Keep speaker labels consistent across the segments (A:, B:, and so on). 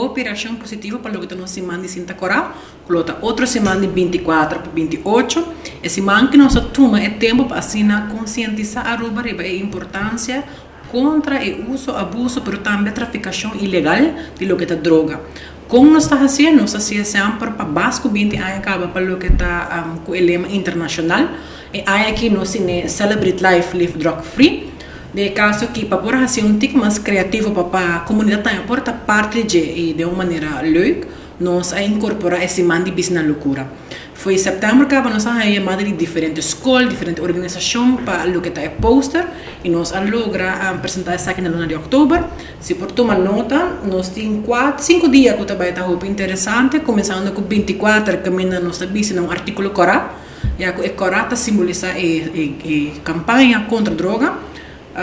A: operação positiva para o que nós semana de Sinta Corá, coloca outra semana de 24 para 28, e semana que nós toma é tempo para assim conscientizar a Aruba sobre a importância contra o uso, abuso, mas também a traficação ilegal de lo que é droga. Como nós estamos fazendo? Nós estamos sempre para basco 20 anos para o que está com o lema internacional, e aí aqui nós temos Celebrate Life, Live Drug Free. De caso que para poder fazer tipo mais criativo para a comunidade também porta parte de uma maneira leuca, nós a incorporar esse man de business loucura. Foi em setembro que nós a chamada de diferentes escolas, diferentes organizações para o que está poster e nós a logra apresentar essa aqui na luna de outubro. Se por tomar nota, nós temos 5 dias que vai estar muito interessante, começando com 24 que nós está um artigo Corá, e a Corá simboliza a campanha contra a droga.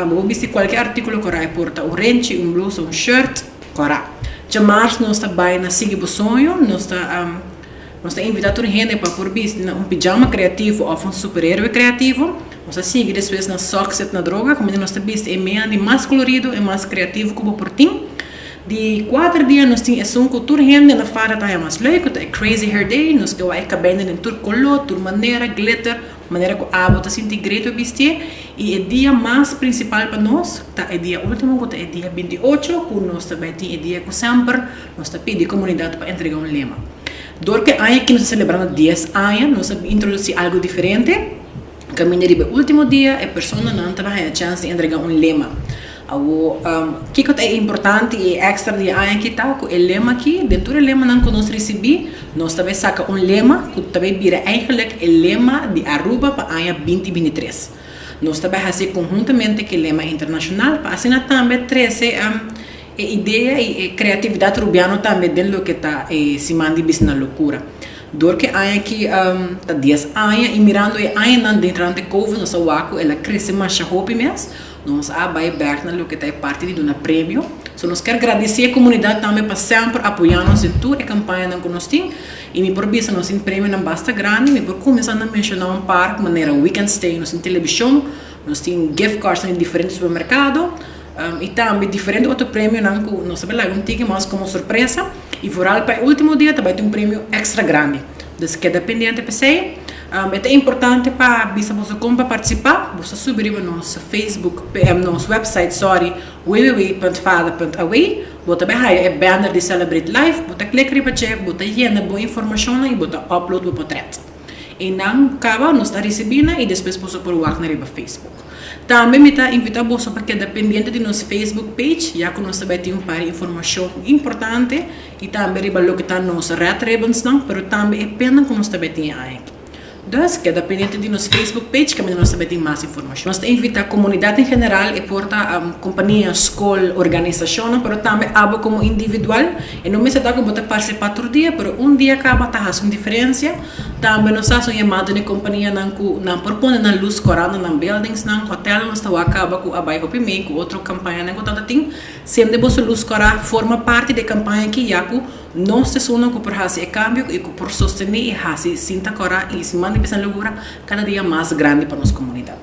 A: Vou vestir qualquer artigo Corá, porta um wrench, um blusa, um shirt, Corá. De março nós está na seguir o sonho, nós está invitando a gente para por vestir um pijama criativo ou um super-herói criativo. Nós está seguir depois na socks na droga, como nós está vestir é meio mais colorido e mais criativo como por ti. De 4 dias nós temos um cultura gente na fara tá mais leuk, é Crazy Hair Day, nós que vai cabendo em tur color, tur maneira, glitter, maneira que a bota se integrado vestir e o dia mais principal para nós, tá é dia último, que é dia 28, que nós também tem dia que sempre nós tá pedindo comunidade para entregar um lema. Porque aí que nós celebrando 10 anos, nós introduzir algo diferente. Caminho de último dia, a pessoa não tem a chance de entregar um lema. O que é importante e extra de aí que tá com o lema aqui, dentro do lema não que nós recebemos, nós também saca um lema que também vira eigenlijk o lema de Aruba para a 2023. Nós também fazemos conjuntamente com o lema internacional para assim também trazer ideia e criatividade rubiana também dentro do que está se manda business loucura. Porque aí aqui tá 10 anos e mirando aí não dentro da Covid, nossa waco ela cresce mais rápido mesmo. Nós vai aberto no que está parte de um prêmio. So nós quer agradecer a comunidade também para sempre apoiar nós em toda a campanha que nós temos. E me por isso nós em prêmio não basta grande, me por começar a mencionar um par de maneira weekend stay, nós em televisão, nós temos gift cards em diferentes supermercados. E também diferente outro prêmio que nós sabemos um ticket mais como surpresa. E foral para o último dia também tem um prêmio extra grande. Então, que é dependente para você. É importante para você como participar, você subir no nosso Facebook, nosso website, www.fada.away, você também é banner de Celebrate Life, você clica para check, você llena boa informação e você upload o portrait. E não acaba, nós está recebendo e depois você pode ir na Facebook. Também me está invitando você para que é dependente de nosso Facebook page, já que nós também temos para informação importante e também ribalo que está nossa red ribbons, mas também é pena que nós também temos aí. Então, que é dependente de nosso Facebook page, que nós também temos mais informação. Nós invitamos a comunidade em geral e porta companhia, escola, organização, mas também abo como individual. E não me se dá que você participar todo dia, mas dia acaba tá fazendo diferença. Também nós fazemos chamada de companhia não propõe na luz corada na buildings, na hotel, nós estamos acaba com a bairro Pimei, com outra campanha, que tanto tem. Sempre você luz corada forma parte da campanha que já com nós se sonam por fazer cambio e por sostener e fazer Sinta Corá e se manda cada dia mais grande para nossa comunidade.